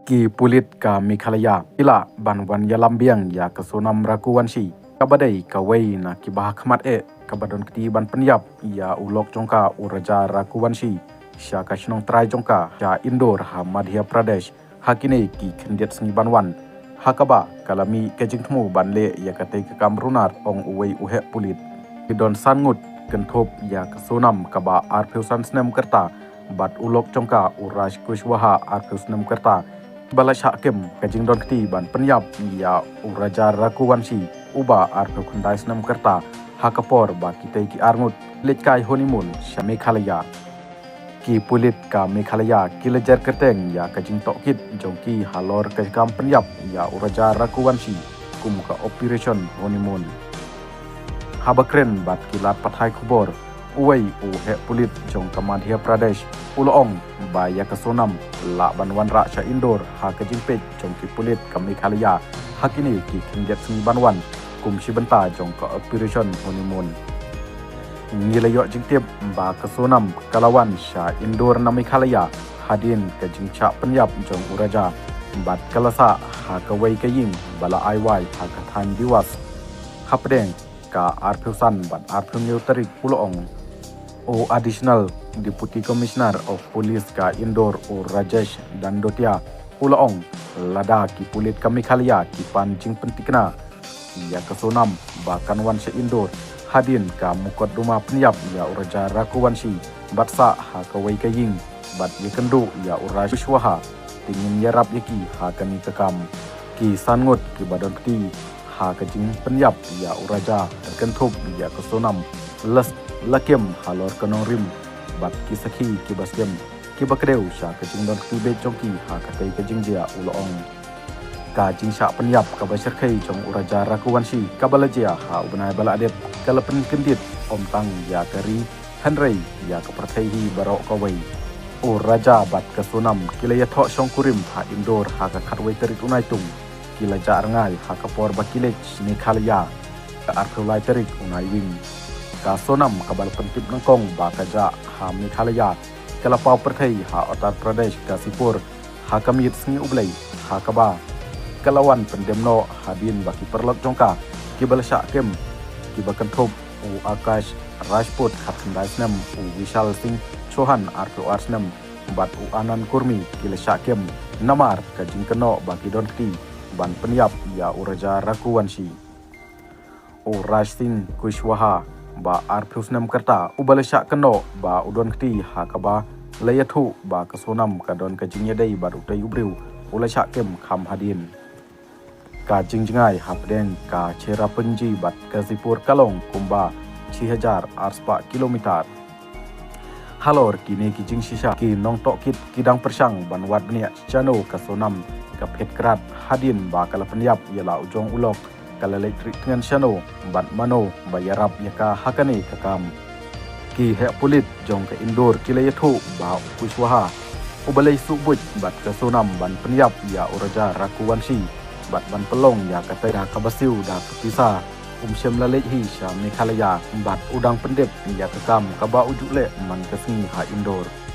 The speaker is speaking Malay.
ki pulit ka Mikhalaya ila banwan yalambiang ya kesonam rakuwansi kabadai kawai na kibah khmat kabadon kti ban penyap ya ulok jongka uraja rakuwansi sya kashnong trai jongka ya Indore ha Madhya Pradesh hakine ki khendiat sni banwan hakaba kalami kejingthmu banle ya katai kakam runar ong uwei uhe pulit kidon sangut kentop ya kesonam kaba arpeusan snem kerta bat ulok jongka uraj kushwaha arpeusnem kerta Balai Hakim kajing don kti ban penyap ya uraja rakuwansi uba arpe kundai senam kerta hakapor ba kitai ki arngut letkai honeymoon sya Mikhalaya ki pulit ka Mikhalaya ki lejar kerteng ya kajing tokit jongki halor kajam penyap ya uraja rakuwansi kum ka operation honeymoon habakren bat kilat pathai khubor uwei he pulit jong ka Madhya Pradesh uloong ba ya kasonam la banwan ra sya Indore ha kajingpet jong ki pulit ka Mikhalaya hakini ki kingget sni banwan kum sibenta jong ka operation honeymoon nilayo jingtip ba kasonam kalawan sya Indore na Mikhalaya hadin kajingcha penyap jong uraja bat kalasa ha kawai kaying bala aiwai ha kathan diwas hapdeng ka arpeusan bat arpeung terik uloong o Additional Deputy Commissioner of Police ka Indore o Rajesh Dandotia uloong lada ki pulit ka Mikhalaya ki pancing pentikna ya kasonam bahkan wan se Indore hadin ka mukot rumah penyap ya uraja rakuwansi batsa ha kawai kaying bat ye kendu ya uraj kushwaha tingin yarap yaki ha kani kekam ki sangut ki badon kti ha kajing penyap ya uraja terkentup ya kasonam les lakem halor kanong rim bat kisaki kibaskem kibakreu sya kajing don ktibe jongki ha katai kajing dia uloong ka jing sya penyap ka basirkai jong uraja rakuwansi kabalajia ha ubnai bala adet kalapen kendit omtang ya kari hanrei ya kaperthaihi barok kawai o raja bat kasonam kilaya tho songkurim ha Indore ha ka khatwai terik unai tung kilaja arngai ha kapor bakilej Mikhalaya ka arthulai terik unai wing ka sonam kabal pentip nangkong ba kaja ha Mikhalaya kalapau perthai ha Uttar Pradesh ka Sipur ha kamit sngi ublai ha kaba kalawan pendemno hadin baki perlot jongka kibal syakem kibakanthop u Akash Rajput khatndai snam u Vishal Singh Chauhan arpu arsnam bat u Anand Kurmi kila syakem namar kajing keno baki don kti ban penyap ya uraja rakuwansi o Raj Singh Kushwaha ba arpusnam kerta ubala syak keno ba udon kti hakaba layathu ba kasonam kadon kajingya dai baru tai ubriu ula syakem kham hadin ka jingjngai hapdeng ka chera penji bat Gazipur Kalong kumba 6000 arspa kilometer halor kini ki jing sisa ki nong tok kit kidang persang banwat bnia chano kasonam ka phetkrat hadin ba kala penyap yala ujong ulok kala elektrik dengan shano bat mano bayarap yaka hakane kakam ki he pulit jong ka Indore kilayathu ba kushwaha ubalai subut bat kasonam ban penyap ya uraja rakuwansi bat ban pelong ya katai da kabasiu da kapisa syam lalej hi sya Mikhalaya bat udang pendep ya kakam kaba ujuk le man kasni ha Indore